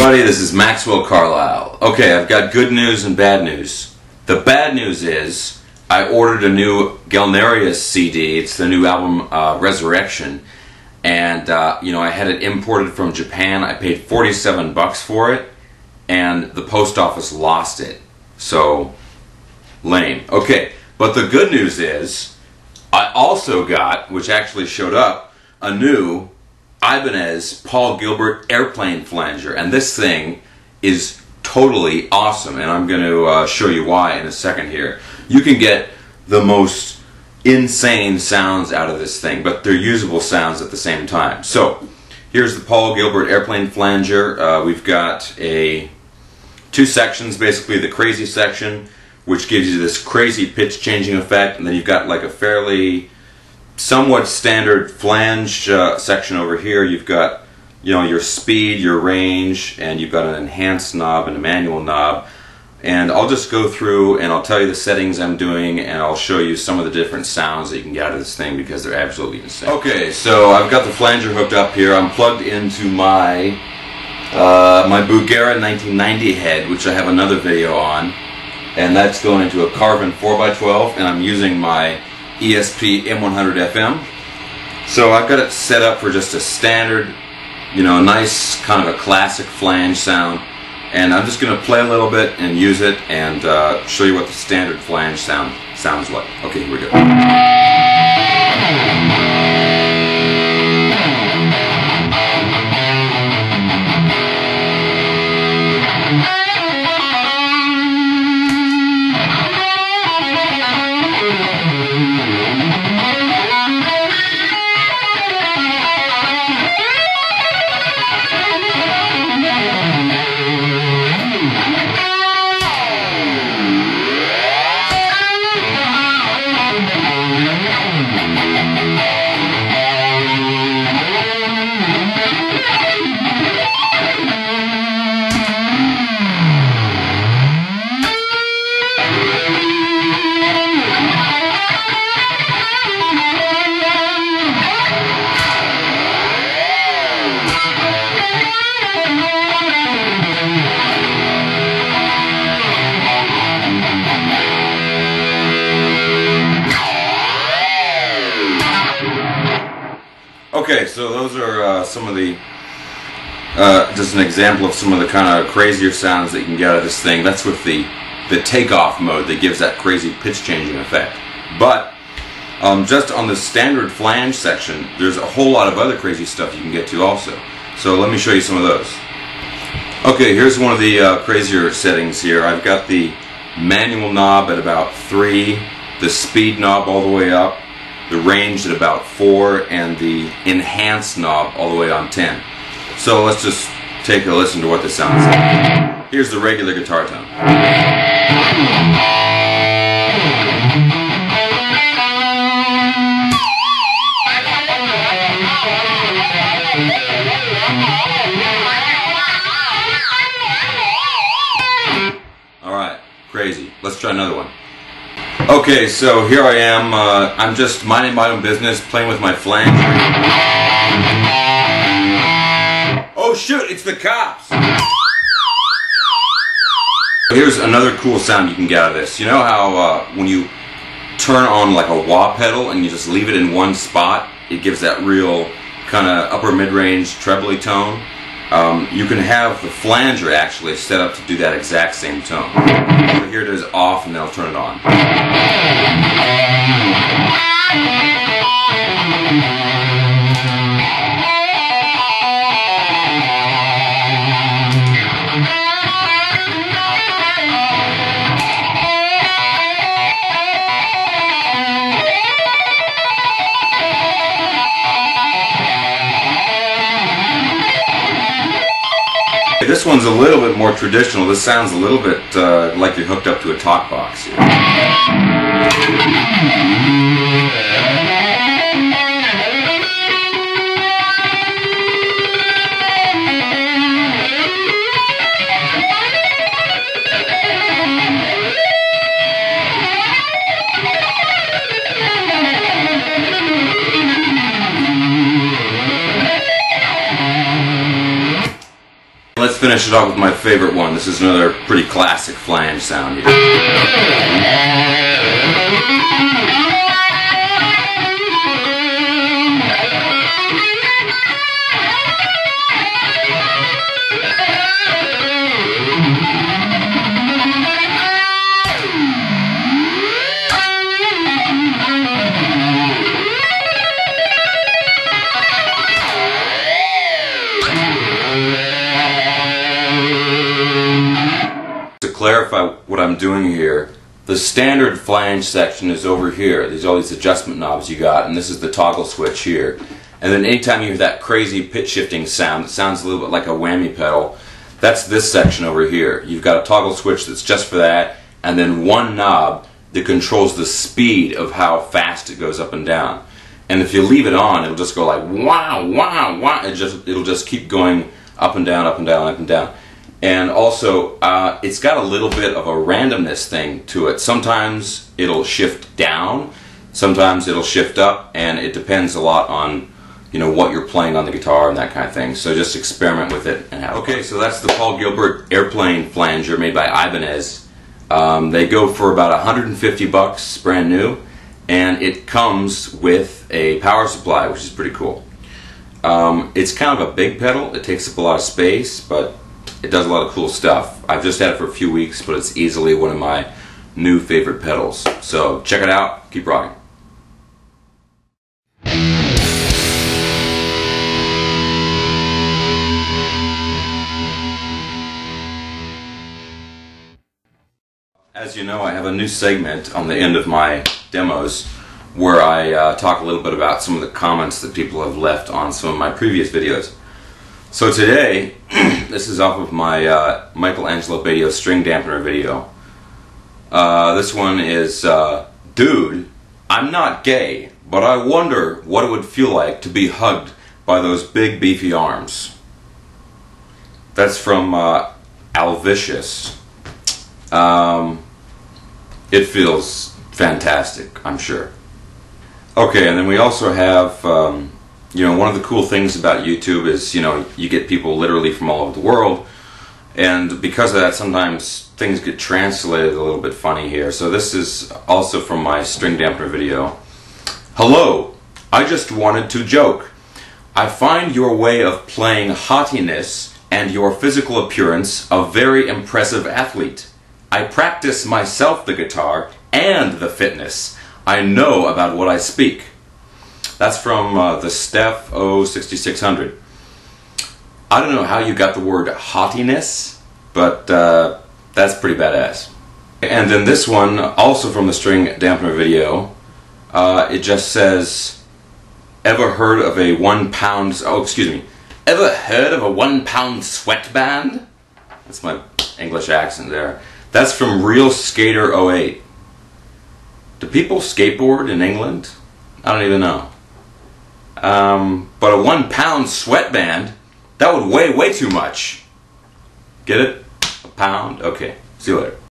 everybody, this is Maxxxwell Carlisle. Okay, I've got good news and bad news. The bad news is I ordered a new Gilbert CD. It's the new album Resurrection, and you know, I had it imported from Japan. I paid 47 bucks for it, and the post office lost it. So lame. Okay, but the good news is I also got, which actually showed up, a new Ibanez Paul Gilbert airplane flanger, and this thing is totally awesome, and I'm going to show you why in a second here. You can get the most insane sounds out of this thing, but they're usable sounds at the same time. So here's the Paul Gilbert airplane flanger. We've got two sections, basically the crazy section, which gives you this crazy pitch changing effect, and then you've got like a fairly somewhat standard flange section over here. You've got, you know, your speed, your range, and you've got an enhanced knob and a manual knob. And I'll just go through and I'll tell you the settings I'm doing, and I'll show you some of the different sounds that you can get out of this thing because they're absolutely insane. Okay, so I've got the flanger hooked up here. I'm plugged into my my Bugera 1990 head, which I have another video on, and that's going into a Carvin 4x12, and I'm using my ESP M100 FM. So I've got it set up for just a standard, you know, nice kind of a classic flange sound, and I'm just going to play a little bit and use it and show you what the standard flange sounds like. Okay, here we go. Okay, so those are some of the, just an example of some of the kind of crazier sounds that you can get out of this thing. That's with the takeoff mode that gives that crazy pitch changing effect. But just on the standard flange section, there's a whole lot of other crazy stuff you can get to also. So let me show you some of those. Okay, here's one of the crazier settings here. I've got the manual knob at about 3, the speed knob all the way up, the range at about 4, and the enhanced knob all the way on 10. So let's just take a listen to what this sounds like. Here's the regular guitar tone. Alright, crazy. Let's try another one. Okay, so here I am. I'm just minding my own business, playing with my flanger. Oh shoot, it's the cops! Here's another cool sound you can get out of this. You know how when you turn on like a wah pedal and you just leave it in one spot, it gives that real kind of upper mid-range trebly tone? You can have the flanger actually set up to do that exact same tone. So here it is off, and then I'll turn it on. This one's a little bit more traditional. This sounds a little bit like you're hooked up to a talk box here. finish it off with my favorite one. This is another pretty classic flange sound here. To clarify what I'm doing here, the standard flange section is over here. There's all these adjustment knobs you got, and this is the toggle switch here. And then anytime you hear that crazy pitch shifting sound that sounds a little bit like a whammy pedal, that's this section over here. You've got a toggle switch that's just for that, and then one knob that controls the speed of how fast it goes up and down. And if you leave it on, it'll just go like wow, wow, wow. It'll just keep going up and down, up and down, up and down. And also, it's got a little bit of a randomness thing to it. Sometimes it'll shift down, sometimes it'll shift up, and it depends a lot on, you know, what you're playing on the guitar and that kind of thing. So just experiment with it and have fun. Okay, so that's the Paul Gilbert airplane flanger made by Ibanez. They go for about 150 bucks, brand new, and it comes with a power supply, which is pretty cool. It's kind of a big pedal. It takes up a lot of space, but it does a lot of cool stuff. I've just had it for a few weeks, but it's easily one of my new favorite pedals. So check it out, keep rocking. As you know, I have a new segment on the end of my demos where I talk a little bit about some of the comments that people have left on some of my previous videos. So today, this is off of my Michelangelo Badio string dampener video. This one is, dude, I'm not gay, but I wonder what it would feel like to be hugged by those big beefy arms. That's from Alvicious. It feels fantastic, I'm sure. Okay, and then we also have, you know, one of the cool things about YouTube is, you know, you get people literally from all over the world, and because of that, sometimes things get translated a little bit funny here. So this is also from my string dampener video. Hello, I just wanted to joke. I find your way of playing haughtiness and your physical appearance a very impressive athlete. I practice myself the guitar and the fitness. I know about what I speak. That's from the Steph 6600. I don't know how you got the word haughtiness, but that's pretty badass. And then this one, also from the string dampener video, it just says, ever heard of a 1 pound, ever heard of a 1 pound sweatband? That's my English accent there. That's from Real Skater 08. Do people skateboard in England? I don't even know. But a 1 pound sweatband, that would weigh way too much. Get it? A pound? Okay. See you later.